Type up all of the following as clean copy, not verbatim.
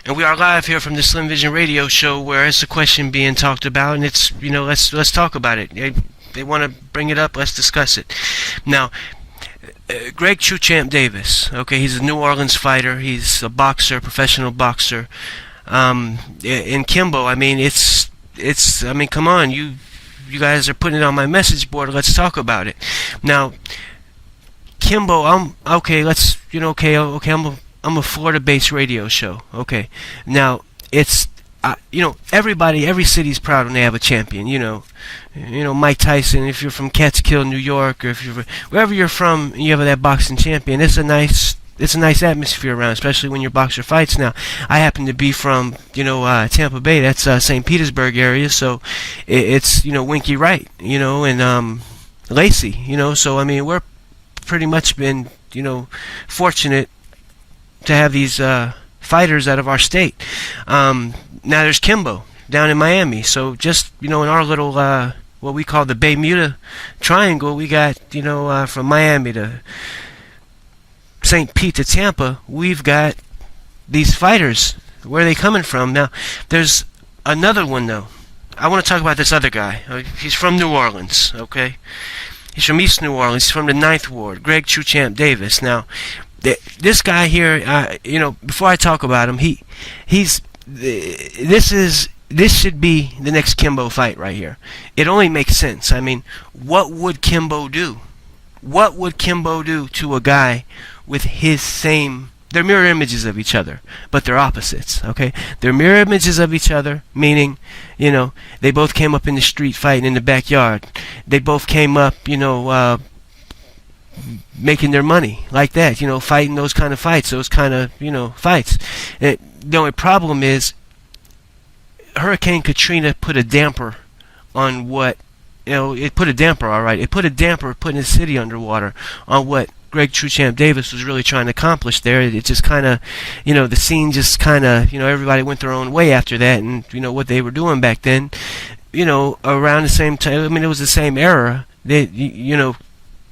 And we are live here from the Slim Vision Radio Show, where it's a question being talked about, and it's let's talk about it. They want to bring it up. Let's discuss it. Now, Greg Champ Davis. Okay, he's a New Orleans fighter. He's a boxer, professional boxer. In Kimbo, I mean, it's. I mean, come on, you guys are putting it on my message board. Let's talk about it. Now, Kimbo, I'm okay. Let's okay. I'm a Florida-based radio show. Okay, now it's everybody, every city's proud when they have a champion. Mike Tyson. If you're from Catskill, New York, or if you're wherever you're from, and you have that boxing champion. It's a nice atmosphere around, especially when your boxer fights. Now, I happen to be from Tampa Bay. That's St. Petersburg area, so it's Winky Wright, and Lacey. So I mean, we're pretty much been fortunate to have these fighters out of our state. Now there's Kimbo down in Miami. So just in our little what we call the Bermuda Triangle, we got from Miami to St. Pete to Tampa, we've got these fighters. Where are they coming from? Now there's another one though. I want to talk about this other guy. He's from New Orleans. Okay, he's from East New Orleans. He's from the Ninth Ward. Greg Champ Davis. Now, this guy here, before I talk about him, this should be the next Kimbo fight right here. It only makes sense. I mean, what would Kimbo do? What would Kimbo do to a guy with his same? They're mirror images of each other, but they're opposites. Okay, they're mirror images of each other, meaning, they both came up in the street fighting in the backyard. They both came up, making their money like that, fighting those kind of fights, fights. The only problem is Hurricane Katrina put a damper on what, it put a damper, all right. It put a damper putting the city underwater on what Greg Champ Davis was really trying to accomplish there. It just kind of, the scene just kind of, everybody went their own way after that, and what they were doing back then, around the same time. I mean, it was the same era.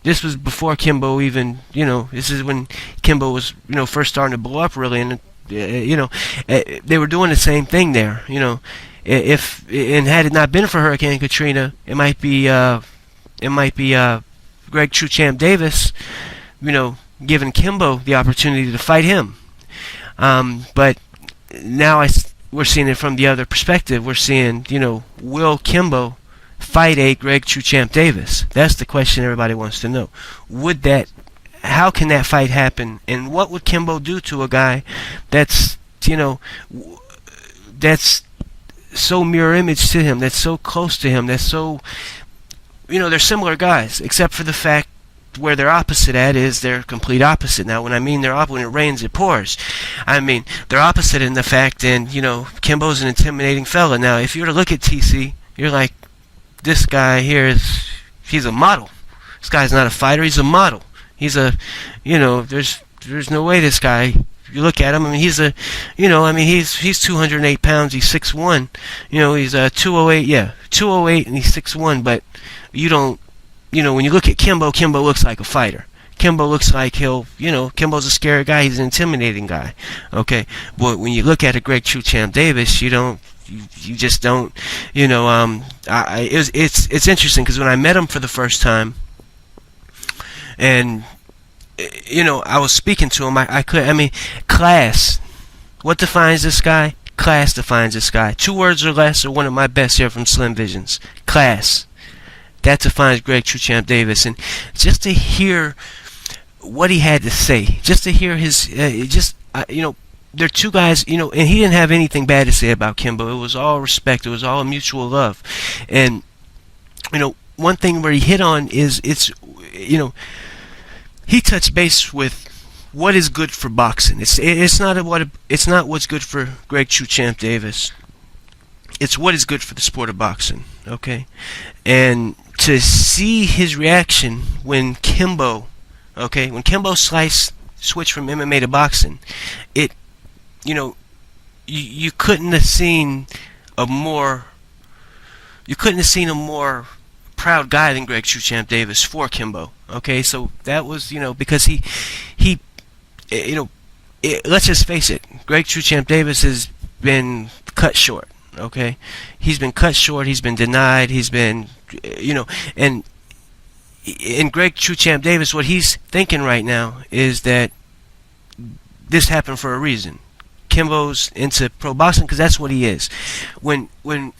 This was before Kimbo even, this is when Kimbo was, first starting to blow up really, and they were doing the same thing there, and had it not been for Hurricane Katrina, it might be Greg Champ Davis, giving Kimbo the opportunity to fight him. But now we're seeing it from the other perspective. We're seeing, will Kimbo fight a Greg Champ Davis? That's the question everybody wants to know. How can that fight happen? And what would Kimbo do to a guy that's, that's so mirror image to him, that's so close to him, that's so, they're similar guys, except for the fact where they're opposite at is they're complete opposite. Now, when I mean they're opposite, when it rains, it pours. I mean, they're opposite in the fact, and, Kimbo's an intimidating fella. Now, if you were to look at TC, you're like, this guy here he's a model. This guy's not a fighter, he's a model. He's a, there's no way this guy, you look at him, I mean, he's a, he's 208 pounds, he's 6'1", he's 208, 208, and he's 6'1", but you don't, when you look at Kimbo, Kimbo looks like a fighter. Kimbo looks like Kimbo's a scary guy, he's an intimidating guy, okay? But when you look at a Greg Champ Davis, you just don't, it's interesting, because when I met him for the first time, and I was speaking to him, class. What defines this guy? Class defines this guy. 2 words or less are one of my best here from Slim Visions. Class. That defines Greg Champ Davis. And just to hear what he had to say, just to hear his, they're two guys, and he didn't have anything bad to say about Kimbo. It was all respect. It was all mutual love. And, one thing where he hit on is he touched base with what is good for boxing. It's not what's good for Greg Champ Davis. It's what is good for the sport of boxing. Okay, and to see his reaction when Kimbo switched from MMA to boxing, you couldn't have seen a more proud guy than Greg Champ Davis for Kimbo. Okay, so that was because he let's just face it, Greg True Champ Davis has been cut short. Okay, he's been cut short. He's been denied. He's been, and in Greg True Champ Davis, what he's thinking right now is that this happened for a reason. Kimbo's into pro boxing because that's what he is. When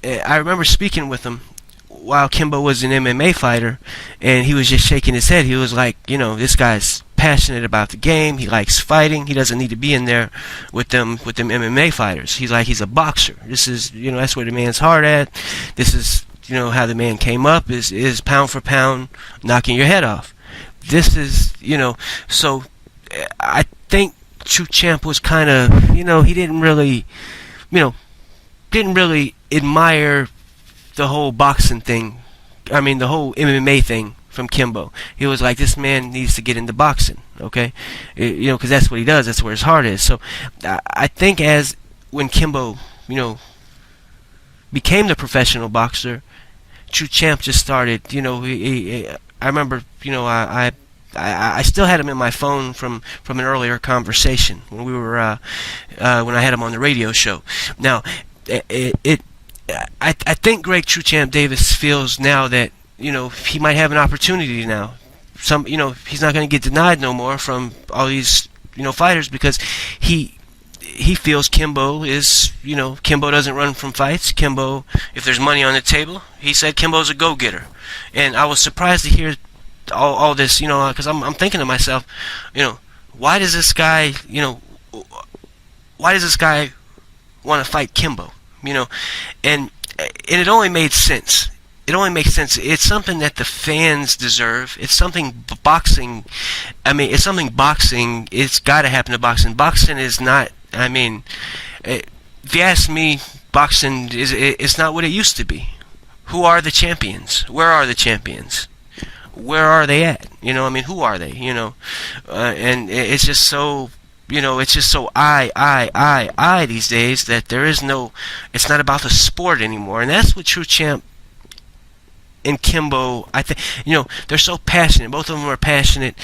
I remember speaking with him while Kimbo was an MMA fighter, and he was just shaking his head. He was like, this guy's passionate about the game. He likes fighting. He doesn't need to be in there with them MMA fighters. He's a boxer. This is, that's where the man's heart at. This is, how the man came up is pound for pound knocking your head off. This is, so I think True Champ was kind of, he didn't really admire the whole boxing thing. I mean, the whole MMA thing from Kimbo. He was like, this man needs to get into boxing, okay? Because that's what he does. That's where his heart is. So I think when Kimbo, became the professional boxer, True Champ just started, I remember, I still had him in my phone from an earlier conversation when we were when I had him on the radio show. Now, I think Greg True Champ Davis feels now that he might have an opportunity now. He's not going to get denied no more from all these fighters because he feels Kimbo is Kimbo doesn't run from fights. Kimbo, if there's money on the table, he said Kimbo's a go-getter, and I was surprised to hear all this, because I'm thinking to myself, why does this guy want to fight Kimbo? And it only made sense. It only makes sense. It's something that the fans deserve. It's something boxing. It's something boxing. It's got to happen to boxing. Boxing is not. If you ask me, boxing it's not what it used to be. Who are the champions? Where are the champions? Where are they at? Who are they? And it's just so. It's just so I these days that there is no. It's not about the sport anymore, and that's what True Champ and Kimbo, I think, they're so passionate. Both of them are passionate.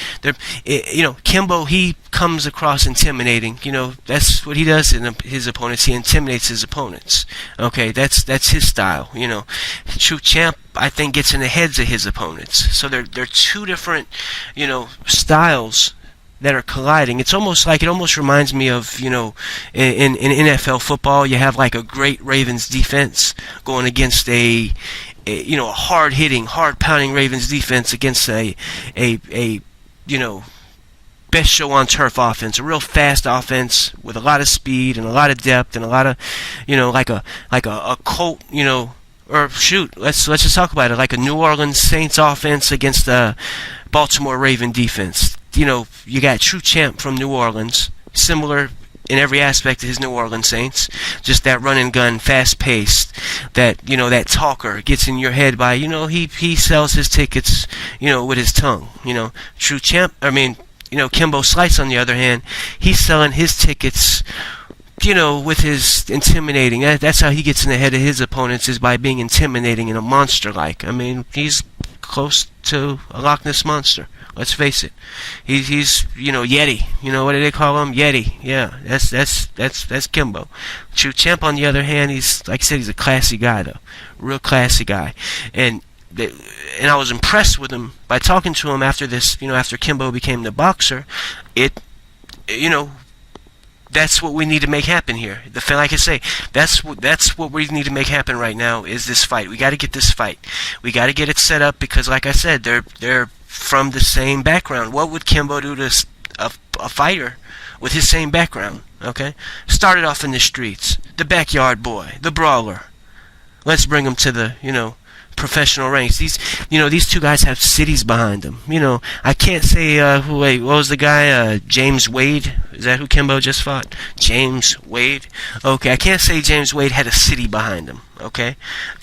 Kimbo, he comes across intimidating. That's what he does in his opponents. He intimidates his opponents. Okay, that's his style. True Champ, I think, gets in the heads of his opponents. So they're two different, styles that are colliding. It almost reminds me of, in NFL football, you have like a great Ravens defense going against a hard-hitting, hard-pounding Ravens defense against a best show on turf offense, a real fast offense with a lot of speed and a lot of depth and a lot of, like a Colt, or shoot, let's just talk about it, like a New Orleans Saints offense against a Baltimore Raven defense. You got True Champ from New Orleans, similar in every aspect of his New Orleans Saints, just that run and gun, fast paced, that that talker gets in your head by he sells his tickets with his tongue. True Champ, Kimbo Slice on the other hand, he's selling his tickets with his intimidating. That's how he gets in the head of his opponents, is by being intimidating and a monster like. He's close to a Loch Ness monster. Let's face it. He's Yeti. What do they call him? Yeti. Yeah, that's Kimbo. True Champ, on the other hand, he's, like I said, he's a classy guy though, real classy guy, and I was impressed with him by talking to him after this. After Kimbo became the boxer, that's what we need to make happen here. Like I say, that's what we need to make happen right now is this fight. We got to get this fight. We got to get it set up because, like I said, they're from the same background. What would Kimbo do to a fighter with his same background? Okay, started off in the streets, the backyard boy, the brawler. Let's bring him to the professional ranks. These two guys have cities behind them. I can't say wait, what was the guy? James Wade? Is that who Kimbo just fought? James Wade? Okay, I can't say James Wade had a city behind him. Okay,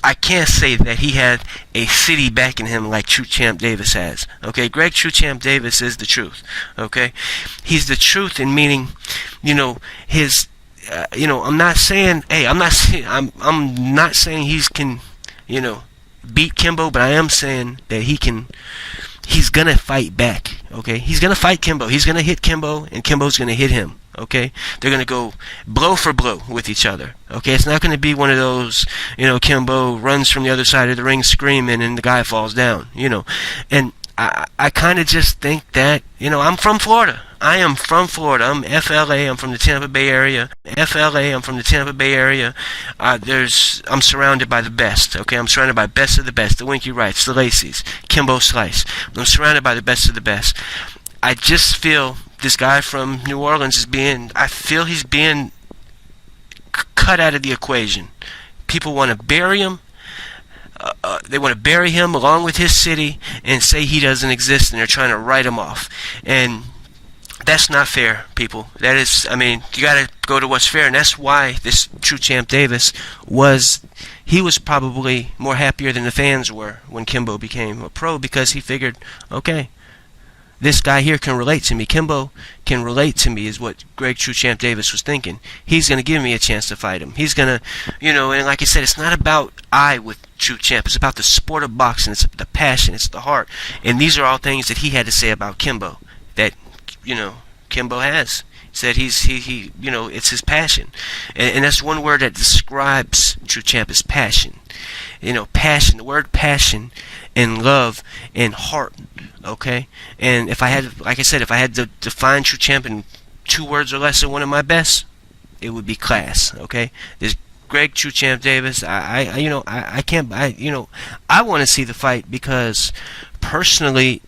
I can't say that he had a city backing him like True Champ Davis has. Okay, Greg True Champ Davis is the truth. Okay, he's the truth in meaning, his. I'm not saying. Hey, I'm not saying he's can. Beat Kimbo, but I am saying that he's gonna fight back. Okay, he's gonna fight Kimbo. He's gonna hit Kimbo, and Kimbo's gonna hit him. Okay, they're gonna go blow for blow with each other. Okay, it's not gonna be one of those, Kimbo runs from the other side of the ring screaming and the guy falls down. And I kind of just think that, I'm from Florida. I am from Florida. I'm FLA. I'm from the Tampa Bay area. FLA. I'm from the Tampa Bay area. I'm surrounded by the best. Okay, I'm surrounded by best of the best. The Winky Wrights, the Lacey's, Kimbo Slice. I'm surrounded by the best of the best. I just feel this guy from New Orleans I feel he's being cut out of the equation. People want to bury him. They want to bury him along with his city and say he doesn't exist, and they're trying to write him off. And that's not fair, people. That is, you got to go to what's fair, and that's why this True Champ Davis was probably more happier than the fans were when Kimbo became a pro, because he figured, okay, this guy here can relate to me. Kimbo can relate to me, is what Greg True Champ Davis was thinking. He's going to give me a chance to fight him. He's going to, and like I said, it's not about I with True Champ. It's about the sport of boxing. It's the passion. It's the heart. And these are all things that he had to say about Kimbo that, Kimbo has. He said he it's his passion. And that's one word that describes True Champ, is passion. Passion, the word passion and love and heart. Okay? And if I had, like I said, if I had to define True Champ in 2 words or less of one of my best, it would be class. Okay? This Greg True Champ Davis, I want to see the fight because personally,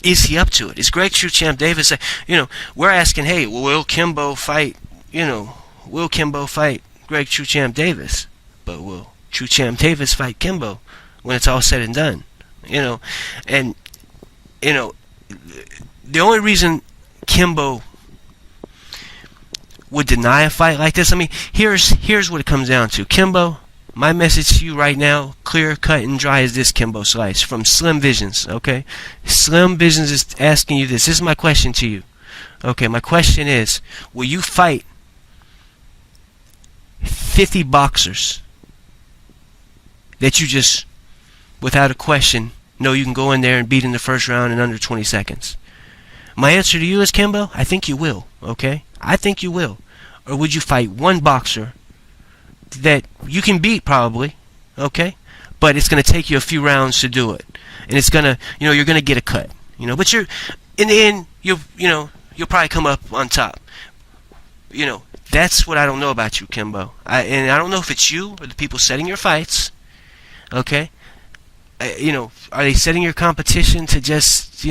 is he up to it? Is Greg True Champ Davis, we're asking, hey, will Kimbo fight, will Kimbo fight Greg True Champ Davis? But will True Champ Davis fight Kimbo when it's all said and done? And the only reason Kimbo would deny a fight like this, here's what it comes down to. Kimbo, my message to you right now, clear, cut, and dry as this, Kimbo Slice, from Slim Visions, okay? Slim Visions is asking you this. This is my question to you. Okay, my question is, will you fight 50 boxers that you just, without a question, know you can go in there and beat in the first round in under 20 seconds? My answer to you is, Kimbo, I think you will, okay? I think you will. Or would you fight one boxer that you can beat probably, okay? But it's going to take you a few rounds to do it. And it's going to, you're going to get a cut. But you're, in the end, you'll probably come up on top. That's what I don't know about you, Kimbo. And I don't know if it's you or the people setting your fights, okay? Are they setting your competition to just,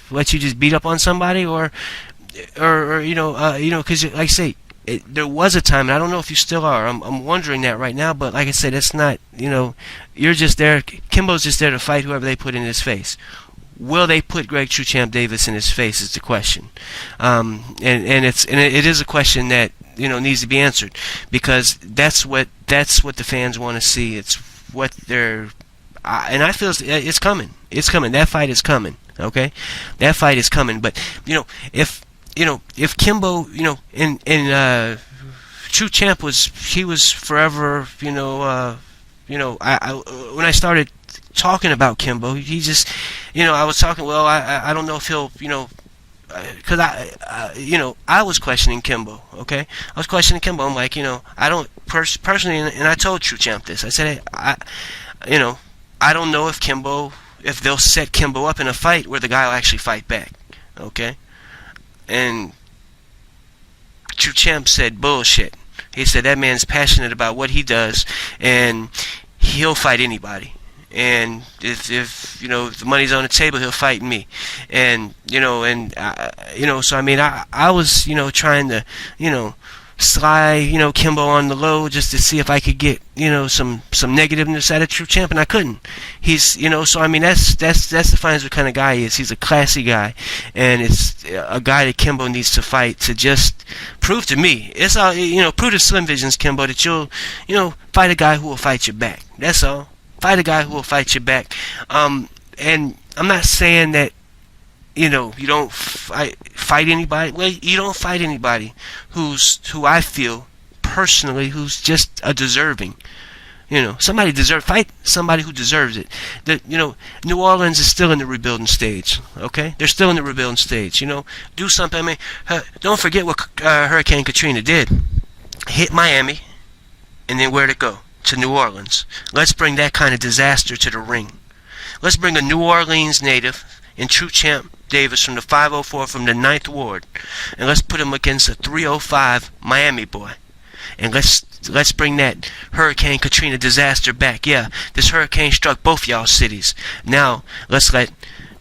let you just beat up on somebody, or because like I say, there was a time, and I don't know if you still are. I'm wondering that right now, but like I said, it's not. You're just there. Kimbo's just there to fight whoever they put in his face. Will they put Greg True Champ Davis in his face? Is the question, and it is a question that needs to be answered, because that's what the fans want to see. It's what they're. And I feel it's coming. It's coming. That fight is coming. Okay, that fight is coming. But if Kimbo, and True Champ was forever. When I started talking about Kimbo, he just, I was talking. Well, I don't know if he'll, because I was questioning Kimbo. Okay, I was questioning Kimbo. I'm like, I don't personally, and I told True Champ this. I said, hey, I don't know if they'll set Kimbo up in a fight where the guy will actually fight back. Okay? And True Champ said bullshit. He said that man's passionate about what he does, and he'll fight anybody. And if the money's on the table, he'll fight me. And so I was trying to sly Kimbo on the low just to see if I could get some negativeness out of True Champ, and I couldn't. He's so that's defines what kind of guy he is. He's a classy guy, and it's a guy that Kimbo needs to fight to just prove to me. It's all prove to Slim Visions, Kimbo, that you'll fight a guy who will fight you back. That's all. Fight a guy who will fight you back. And I'm not saying that you don't fight anybody. Well, you don't fight anybody who I feel personally who's just a deserving. Somebody fight somebody who deserves it. New Orleans is still in the rebuilding stage. Okay, they're still in the rebuilding stage. Do something. I mean, don't forget what Hurricane Katrina did. Hit Miami, and then where'd it go? To New Orleans. Let's bring that kind of disaster to the ring. Let's bring a New Orleans native and true champ Davis from the 504 from the 9th Ward, and let's put him against a 305 Miami boy. And let's bring that Hurricane Katrina disaster back. Yeah, this hurricane struck both y'all cities. Now let's let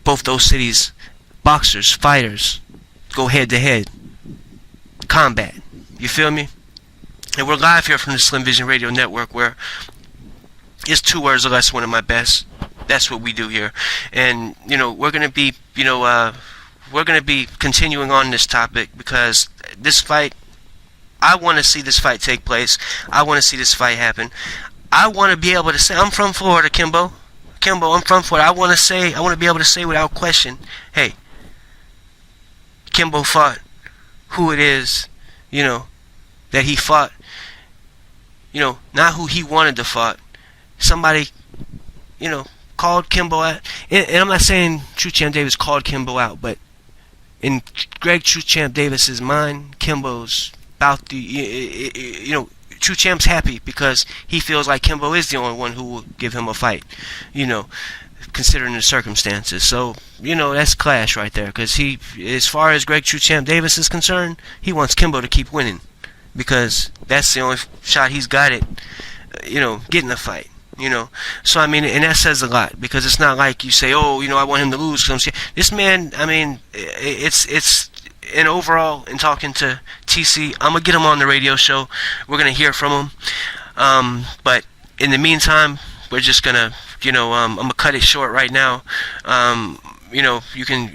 both those cities, boxers, fighters, go head to head. Combat. You feel me? And we're live here from the Slim Vision Radio Network, where it's 2 words or less, one of my best. That's what we do here. And we're gonna be continuing on this topic, because this fight, I want to see this fight take place. I want to see this fight happen. I want to be able to say, I'm from Florida, Kimbo. I'm from Florida. I want to be able to say without question, hey, Kimbo fought who it is, that he fought. Not who he wanted to fight. Somebody, called Kimbo out. And I'm not saying True Champ Davis called Kimbo out, but in Greg True Champ Davis's mind, Kimbo's about True Champ's happy because he feels like Kimbo is the only one who will give him a fight, considering the circumstances. So, that's clash right there, because as far as Greg True Champ Davis is concerned, he wants Kimbo to keep winning, because that's the only shot he's got at, getting a fight. So I mean, and that says a lot, because it's not like you say, oh, I want him to lose. This man, I mean, it's and overall, in talking to TC, I'm gonna get him on the radio show. We're gonna hear from him. But in the meantime, we're just gonna, I'm gonna cut it short right now. You can